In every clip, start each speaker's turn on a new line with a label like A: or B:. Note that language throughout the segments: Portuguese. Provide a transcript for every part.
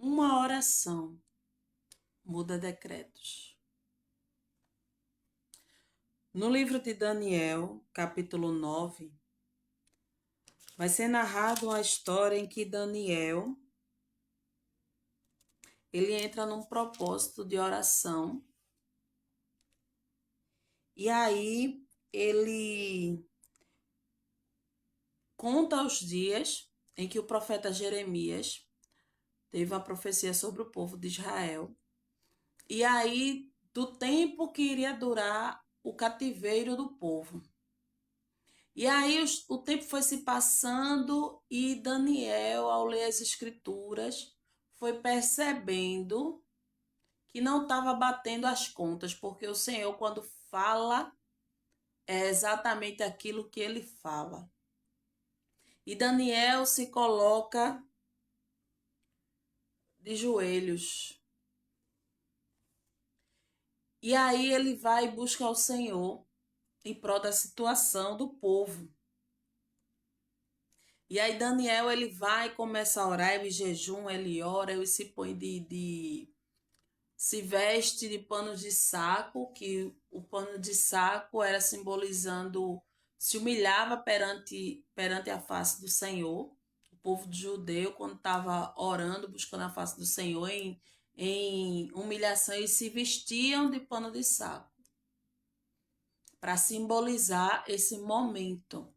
A: Uma oração muda decretos. No livro de Daniel, capítulo 9, vai ser narrado uma história em que Daniel ele entra num propósito de oração e aí ele conta os dias em que o profeta Jeremias teve uma profecia sobre o povo de Israel. E aí, do tempo que iria durar o cativeiro do povo. E aí o tempo foi se passando e Daniel, ao ler as escrituras, foi percebendo que não estava batendo as contas, porque o Senhor, quando fala, é exatamente aquilo que ele fala. E Daniel se coloca de joelhos. E aí ele vai e busca o Senhor em prol da situação do povo. E aí Daniel ele vai e começa a orar, ele jejum, ele ora, ele se põe se veste de panos de saco, que o pano de saco era simbolizando, se humilhava perante a face do Senhor. O povo de judeu, quando estava orando, buscando a face do Senhor em humilhação, eles se vestiam de pano de saco para simbolizar esse momento.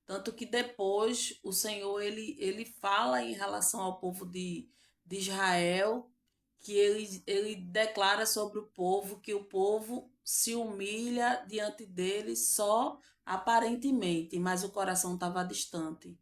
A: Tanto que depois o Senhor ele fala em relação ao povo de Israel, que ele declara sobre o povo que o povo se humilha diante dele só aparentemente, mas o coração estava distante.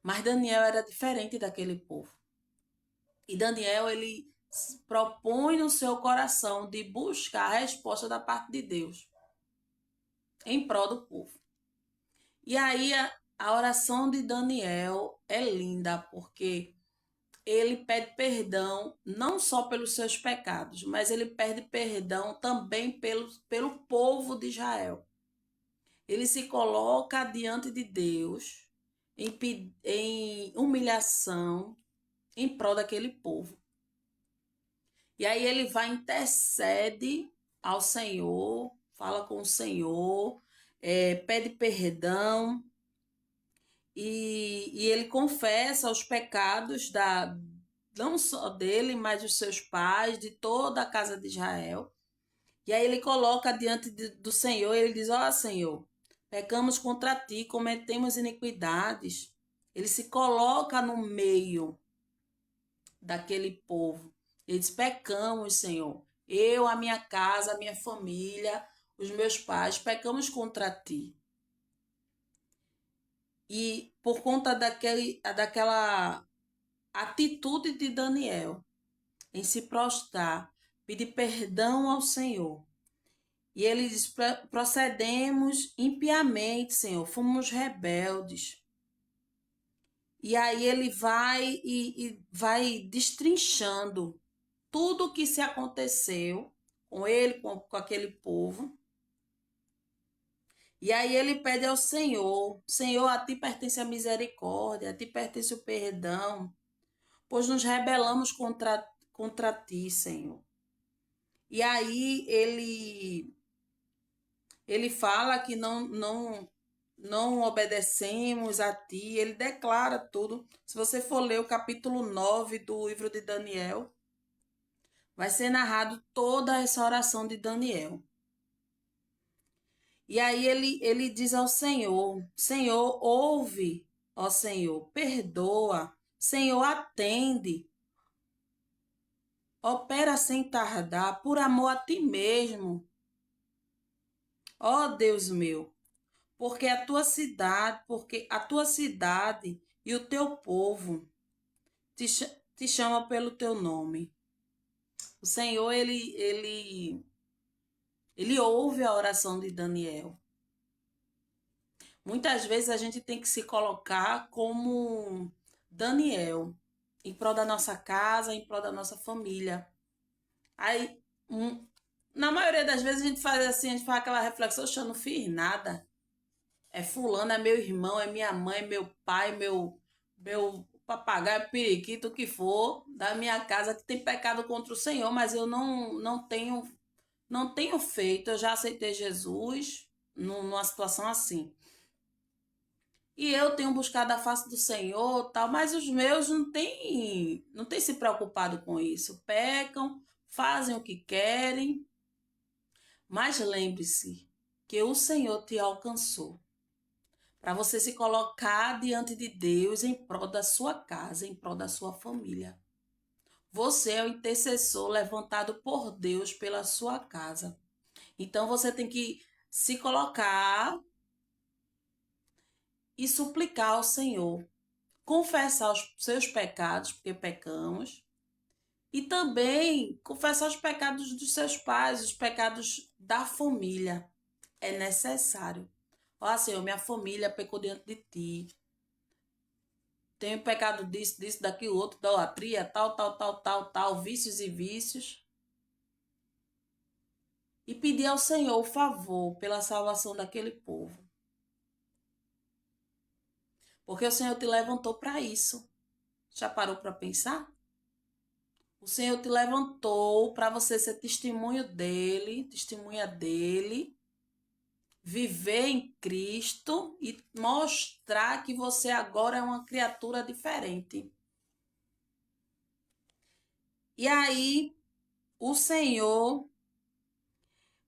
A: Mas Daniel era diferente daquele povo. E Daniel ele propõe no seu coração de buscar a resposta da parte de Deus em prol do povo. E aí a oração de Daniel é linda, porque ele pede perdão não só pelos seus pecados, mas ele pede perdão também pelo povo de Israel. Ele se coloca diante de Deus em humilhação em prol daquele povo. E aí ele vai, intercede ao Senhor, fala com o Senhor, pede perdão. E ele confessa os pecados não só dele, mas dos seus pais, de toda a casa de Israel. E aí ele coloca diante do Senhor, ele diz: ó Senhor, pecamos contra ti, cometemos iniquidades. Ele se coloca no meio daquele povo. Ele diz: pecamos, Senhor. Eu, a minha casa, a minha família, os meus pais, pecamos contra ti. E por conta daquela atitude de Daniel em se prostrar, pedir perdão ao Senhor. E ele diz: procedemos impiamente, Senhor, fomos rebeldes. E aí ele vai e vai destrinchando tudo o que se aconteceu com ele, com aquele povo. E aí ele pede ao Senhor: Senhor, a ti pertence a misericórdia, a ti pertence o perdão, pois nos rebelamos contra ti, Senhor. E aí ele fala que não obedecemos a ti, ele declara tudo. Se você for ler o capítulo 9 do livro de Daniel, vai ser narrado toda essa oração de Daniel. E aí ele diz ao Senhor: Senhor, ouve, ó Senhor, perdoa, Senhor, atende, opera sem tardar, por amor a ti mesmo, ó Deus meu, porque a tua cidade e o teu povo te chama pelo teu nome. O Senhor, ele ouve a oração de Daniel. Muitas vezes a gente tem que se colocar como Daniel, em prol da nossa casa, em prol da nossa família. Aí, na maioria das vezes a gente faz assim, a gente faz aquela reflexão: eu não fiz nada. É fulano, é meu irmão, é minha mãe, meu pai, meu papagaio, periquito, o que for, da minha casa que tem pecado contra o Senhor, mas eu não tenho feito. Eu já aceitei Jesus numa situação assim. E eu tenho buscado a face do Senhor, tal, mas os meus não têm se preocupado com isso. Pecam, fazem o que querem, mas lembre-se que o Senhor te alcançou para você se colocar diante de Deus em prol da sua casa, em prol da sua família. Você é o intercessor levantado por Deus pela sua casa. Então você tem que se colocar e suplicar ao Senhor, confessar os seus pecados, porque pecamos, e também confessar os pecados dos seus pais, os pecados da família. É necessário. Ó, Senhor, minha família pecou diante de ti. Tenho pecado disso, daquilo, outro, idolatria, tal, vícios e vícios. E pedir ao Senhor o favor pela salvação daquele povo. Porque o Senhor te levantou para isso. Já parou para pensar? O Senhor te levantou para você ser testemunho dele, testemunha dele, viver em Cristo e mostrar que você agora é uma criatura diferente. E aí, o Senhor,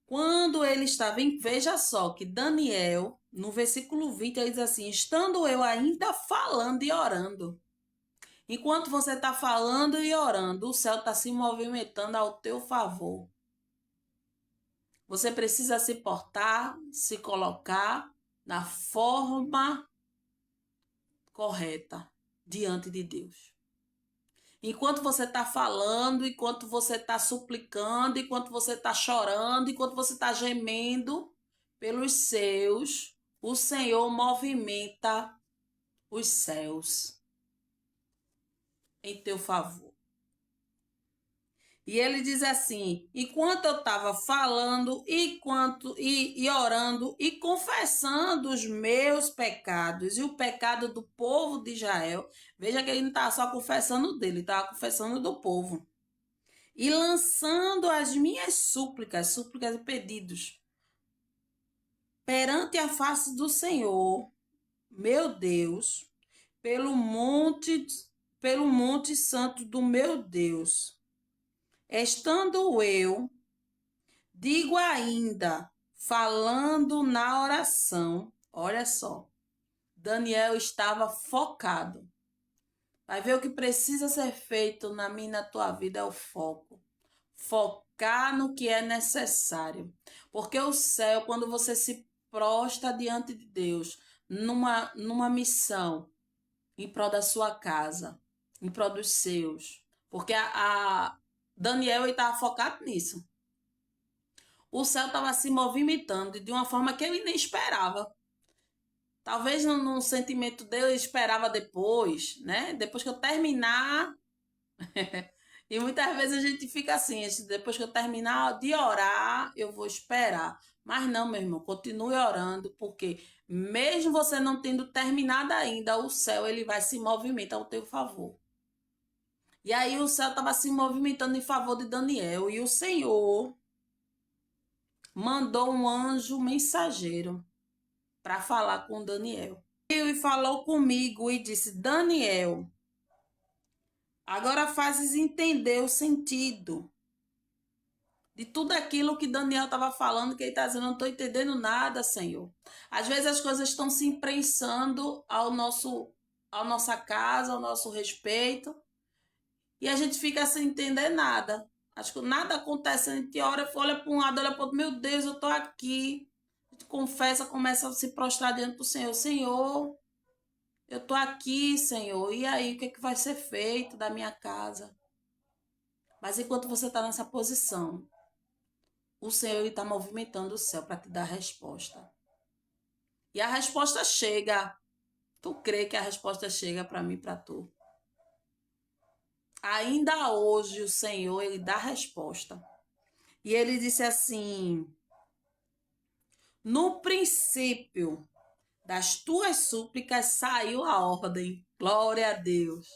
A: quando ele estava em... Veja só que Daniel, no versículo 20, ele diz assim: estando eu ainda falando e orando. Enquanto você está falando e orando, o céu está se movimentando ao teu favor. Você precisa se portar, se colocar na forma correta diante de Deus. Enquanto você está falando, enquanto você está suplicando, enquanto você está chorando, enquanto você está gemendo pelos seus, o Senhor movimenta os céus em teu favor. E ele diz assim: enquanto eu estava falando, e orando e confessando os meus pecados e o pecado do povo de Israel, veja que ele não estava só confessando dele, estava confessando do povo. E lançando as minhas súplicas e pedidos perante a face do Senhor, meu Deus, pelo monte santo do meu Deus. Estando eu, digo ainda, falando na oração, olha só, Daniel estava focado. Vai ver o que precisa ser feito na minha e na tua vida é o foco. Focar no que é necessário. Porque o céu, quando você se prostra diante de Deus, numa missão, em prol da sua casa, em prol dos seus. Porque Daniel estava focado nisso. O céu estava se movimentando de uma forma que ele nem esperava. Talvez no sentimento dele, ele esperava depois, né? Depois que eu terminar. E muitas vezes a gente fica assim, depois que eu terminar de orar, eu vou esperar. Mas não, meu irmão, continue orando, porque mesmo você não tendo terminado ainda, o céu ele vai se movimentar ao teu favor. E aí o céu estava se movimentando em favor de Daniel, e o Senhor mandou um anjo mensageiro para falar com Daniel. E falou comigo e disse: Daniel, agora fazes entender o sentido de tudo aquilo que Daniel estava falando, que ele está dizendo: não estou entendendo nada, Senhor. Às vezes as coisas estão se imprensando à nossa casa, ao nosso respeito, e a gente fica sem entender nada. Acho que nada acontece, a gente olha para um lado, olha para o outro: meu Deus, eu estou aqui. A gente confessa, começa a se prostrar diante do Senhor: Senhor, eu estou aqui, Senhor, e aí, o que é que vai ser feito da minha casa? Mas enquanto você está nessa posição, o Senhor está movimentando o céu para te dar a resposta. E a resposta chega. Tu crê que a resposta chega para mim e para tu? Ainda hoje o Senhor, ele dá a resposta. E ele disse assim: no princípio das tuas súplicas saiu a ordem. Glória a Deus.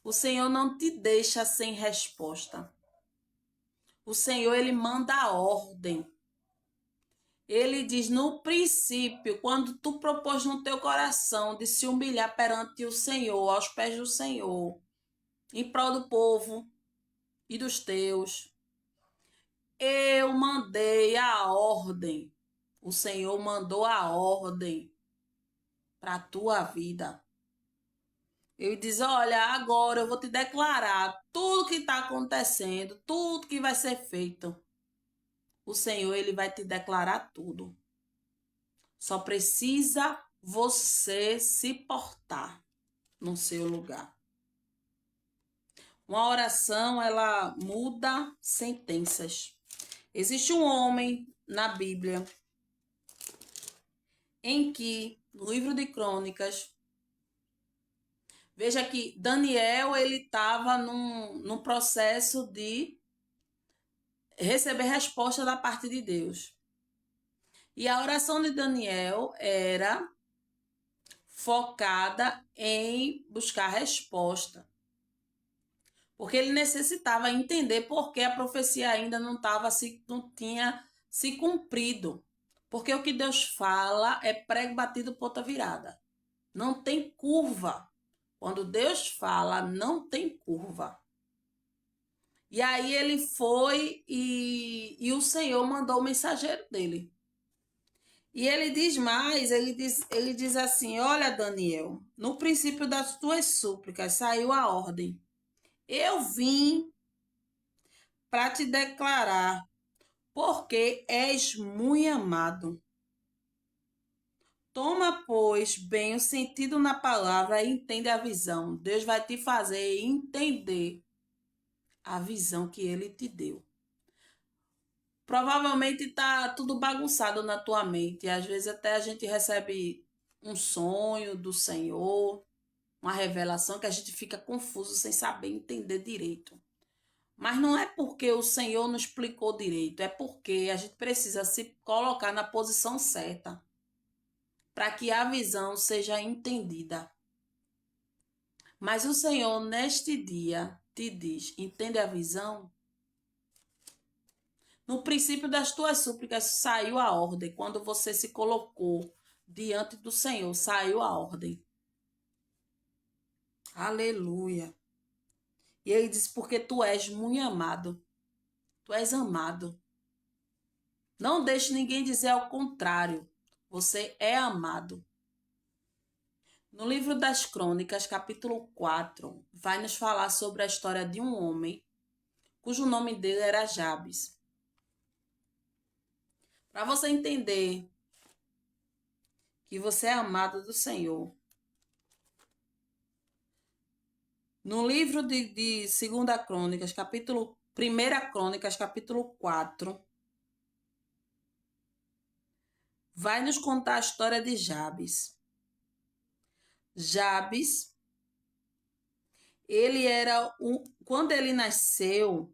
A: O Senhor não te deixa sem resposta. O Senhor, ele manda a ordem. Ele diz, no princípio, quando tu propôs no teu coração de se humilhar perante o Senhor, aos pés do Senhor, em prol do povo e dos teus, eu mandei a ordem. O Senhor mandou a ordem para a tua vida. Ele diz, olha, agora eu vou te declarar tudo que está acontecendo, tudo que vai ser feito. O Senhor, ele vai te declarar tudo. Só precisa você se portar no seu lugar. Uma oração, ela muda sentenças. Existe um homem na Bíblia em que, no livro de Crônicas, veja que Daniel, ele estava num processo de receber resposta da parte de Deus. E a oração de Daniel era focada em buscar resposta. Porque ele necessitava entender por que a profecia ainda não tinha se cumprido. Porque o que Deus fala é prego batido, ponta virada. Não tem curva. Quando Deus fala, não tem curva. E aí ele foi e o Senhor mandou o mensageiro dele. E ele diz mais, ele diz assim, olha, Daniel, no princípio das tuas súplicas saiu a ordem. Eu vim para te declarar, porque és muito amado. Toma, pois, bem o sentido na palavra e entende a visão. Deus vai te fazer entender a visão que ele te deu. Provavelmente está tudo bagunçado na tua mente. Às vezes até a gente recebe um sonho do Senhor, uma revelação que a gente fica confuso sem saber entender direito. Mas não é porque o Senhor não explicou direito, é porque a gente precisa se colocar na posição certa para que a visão seja entendida. Mas o Senhor, neste dia, te diz, entende a visão? No princípio das tuas súplicas saiu a ordem. Quando você se colocou diante do Senhor, saiu a ordem. Aleluia. E ele diz, porque tu és muito amado. Tu és amado. Não deixe ninguém dizer ao contrário. Você é amado. No livro das Crônicas, capítulo 4, vai nos falar sobre a história de um homem cujo nome dele era Jabes. Para você entender que você é amado do Senhor. No livro de 2 Crônicas, capítulo 1 Crônicas, capítulo 4, vai nos contar a história de Jabes. Jabes, ele era quando ele nasceu,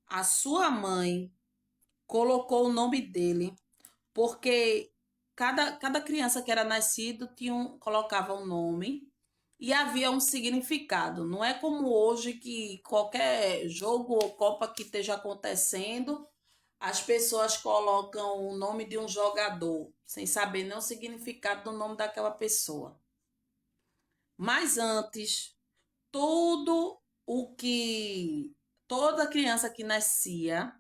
A: a sua mãe colocou o nome dele, porque cada criança que era nascido colocava um nome e havia um significado. Não é como hoje que qualquer jogo ou Copa que esteja acontecendo, as pessoas colocam o nome de um jogador, sem saber nem o significado do nome daquela pessoa. Mas antes, toda criança que nascia,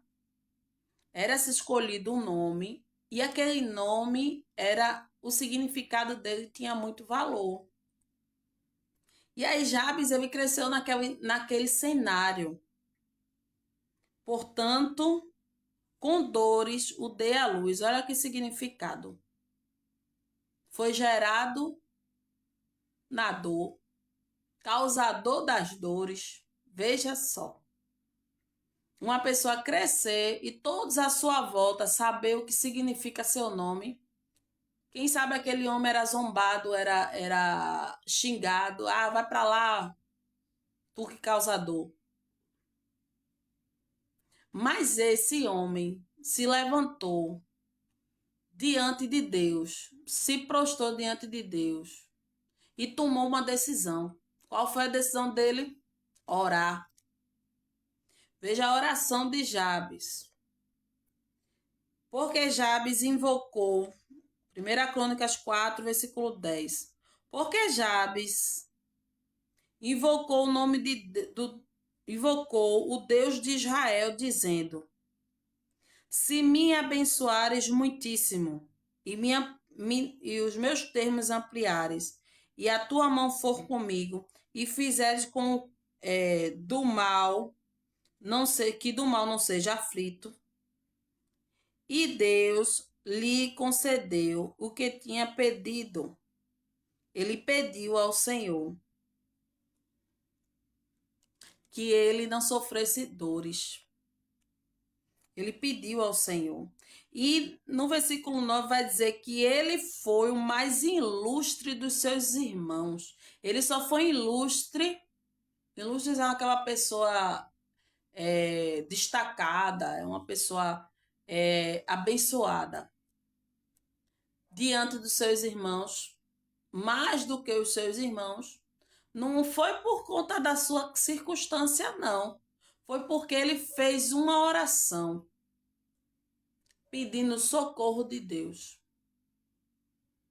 A: era-se escolhido um nome e aquele nome o significado dele tinha muito valor. E aí Jabes, ele cresceu naquele cenário. Portanto, com dores o dei à luz. Olha que significado. Foi gerado na dor, causador das dores. Veja só. Uma pessoa crescer e todos à sua volta saber o que significa seu nome. Quem sabe aquele homem era zombado, era xingado. Ah, vai para lá, tu que causador. Mas esse homem se levantou diante de Deus, se prostrou diante de Deus e tomou uma decisão. Qual foi a decisão dele? Orar. Veja a oração de Jabes. Porque Jabes invocou, 1 Crônicas 4, versículo 10. Porque Jabes invocou o nome invocou o Deus de Israel, dizendo: se me abençoares muitíssimo, e os meus termos ampliares, e a tua mão for comigo, e fizeres com do mal, não sei que do mal não seja aflito. E Deus lhe concedeu o que tinha pedido. Ele pediu ao Senhor que ele não sofresse dores. Ele pediu ao Senhor. E no versículo 9 vai dizer que ele foi o mais ilustre dos seus irmãos. Ele só foi ilustre. Ilustre é aquela pessoa destacada, é uma pessoa abençoada diante dos seus irmãos, mais do que os seus irmãos. Não foi por conta da sua circunstância, não. Foi porque ele fez uma oração pedindo socorro de Deus.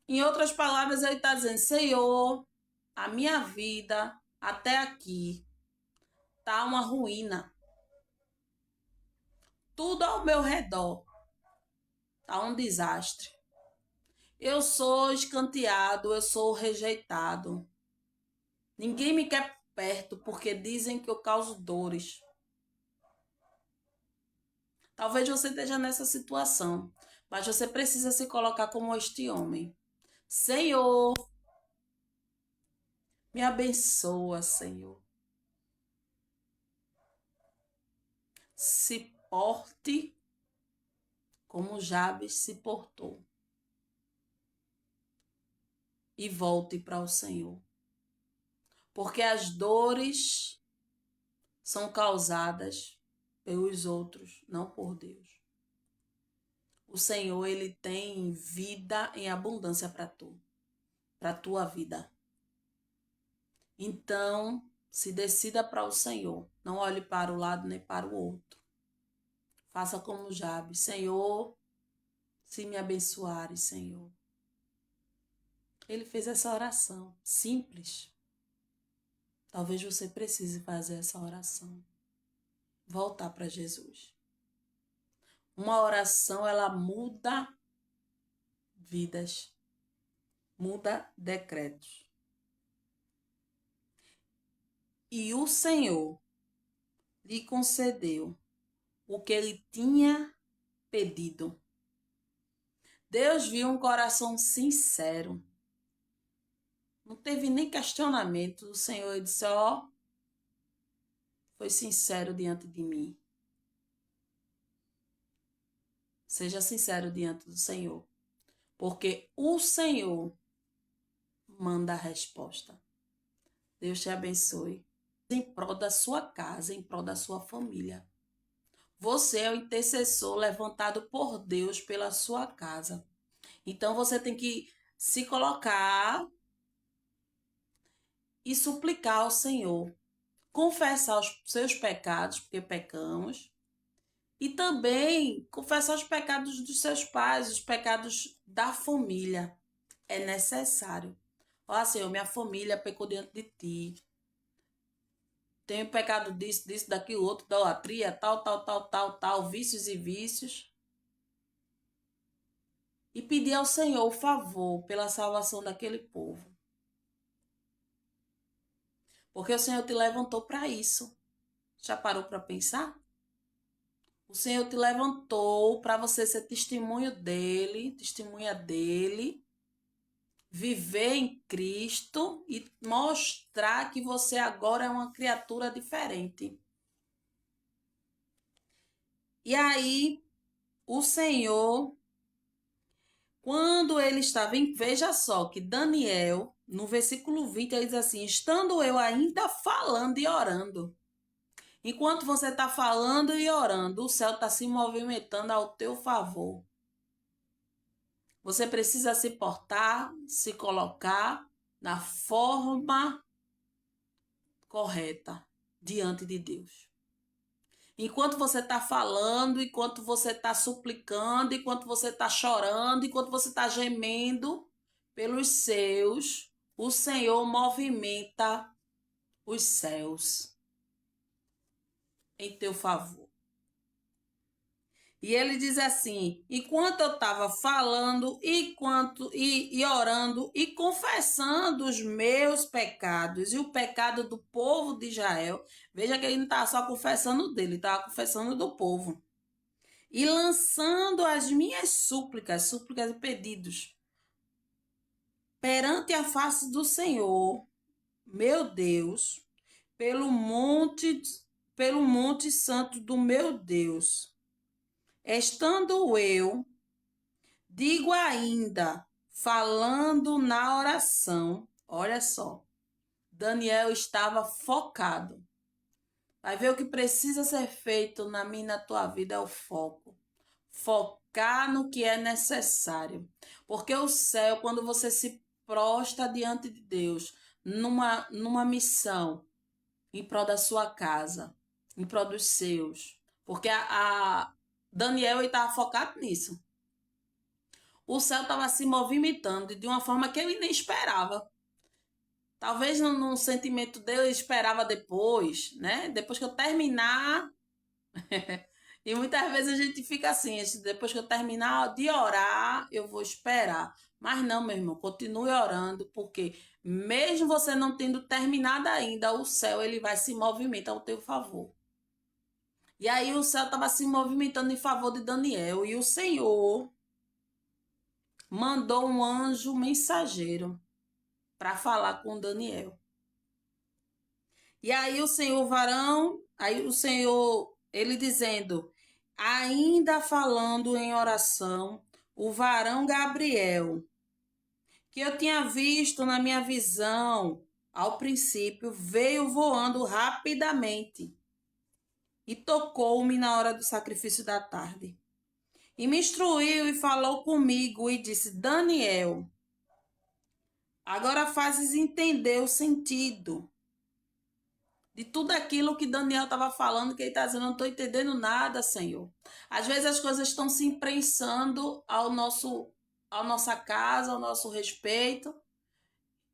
A: Em outras palavras, ele está dizendo: Senhor, a minha vida até aqui está uma ruína. Tudo ao meu redor está um desastre. Eu sou escanteado, eu sou rejeitado. Ninguém me quer perto porque dizem que eu causo dores. Talvez você esteja nessa situação, mas você precisa se colocar como este homem. Senhor, me abençoa, Senhor. Se porte como Jabes se portou. E volte para o Senhor. Porque as dores são causadas pelos outros, não por Deus. O Senhor, ele tem vida em abundância para tu, para a tua vida. Então, se decida para o Senhor. Não olhe para o lado nem para o outro. Faça como Jabes. Senhor, se me abençoares, Senhor. Ele fez essa oração simples. Talvez você precise fazer essa oração. Voltar para Jesus. Uma oração, ela muda vidas. Muda decretos. E o Senhor lhe concedeu o que ele tinha pedido. Deus viu um coração sincero. Não teve nem questionamento. O Senhor disse: ó, foi sincero diante de mim. Seja sincero diante do Senhor. Porque o Senhor manda a resposta. Deus te abençoe. Em prol da sua casa, em prol da sua família. Você é o intercessor levantado por Deus pela sua casa. Então você tem que se colocar e suplicar ao Senhor. Confessar os seus pecados, porque pecamos. E também confessar os pecados dos seus pais, os pecados da família. É necessário. Ó, Senhor, minha família pecou diante de ti. Tenho pecado disso, daquilo, outro, idolatria, tal, vícios e vícios. E pedir ao Senhor o favor pela salvação daquele povo. Porque o Senhor te levantou para isso. Já parou para pensar? O Senhor te levantou para você ser testemunha dele, viver em Cristo e mostrar que você agora é uma criatura diferente. E aí, o Senhor, quando ele estava veja só que Daniel, no versículo 20, ele diz assim: estando eu ainda falando e orando. Enquanto você está falando e orando, o céu está se movimentando ao teu favor. Você precisa se portar, se colocar na forma correta diante de Deus. Enquanto você está falando, enquanto você está suplicando, enquanto você está chorando, enquanto você está gemendo pelos seus, o Senhor movimenta os céus em teu favor. E ele diz assim: enquanto eu estava falando, e orando e confessando os meus pecados e o pecado do povo de Israel, veja que ele não estava só confessando dele, estava confessando do povo. E lançando as minhas súplicas e pedidos perante a face do Senhor, meu Deus, pelo monte santo do meu Deus. Estando eu, digo ainda, falando na oração, olha só, Daniel estava focado. Vai ver o que precisa ser feito na minha e na tua vida é o foco. Focar no que é necessário. Porque o céu, quando você se prostra diante de Deus, numa missão, em prol da sua casa, em prol dos seus. Porque a Daniel estava focado nisso. O céu estava se movimentando de uma forma que ele nem esperava. Talvez no sentimento dele, ele esperava depois, né? Depois que eu terminar. E muitas vezes a gente fica assim, depois que eu terminar de orar, eu vou esperar. Mas não, meu irmão, continue orando, porque mesmo você não tendo terminado ainda, o céu ele vai se movimentar ao teu favor. E aí o céu estava se movimentando em favor de Daniel, e o Senhor mandou um anjo mensageiro para falar com Daniel. E aí o Senhor, ele dizendo, ainda falando em oração, o varão Gabriel, que eu tinha visto na minha visão ao princípio, veio voando rapidamente e tocou-me na hora do sacrifício da tarde. E me instruiu e falou comigo e disse, Daniel, agora fazes entender o sentido de tudo aquilo que Daniel estava falando, que ele está dizendo, não estou entendendo nada, Senhor. Às vezes as coisas estão se imprensando à nossa casa, ao nosso respeito,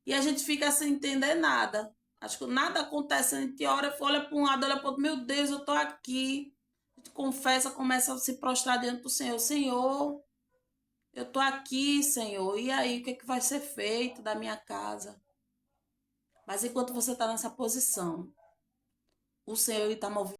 A: e a gente fica sem entender nada. Acho que nada acontece, a gente olha para um lado, olha para o outro, meu Deus, eu estou aqui. A gente confessa, começa a se prostrar diante do Senhor. Senhor, eu estou aqui, Senhor, e aí, o que é que vai ser feito da minha casa? Mas enquanto você está nessa posição, o Senhor está movimentando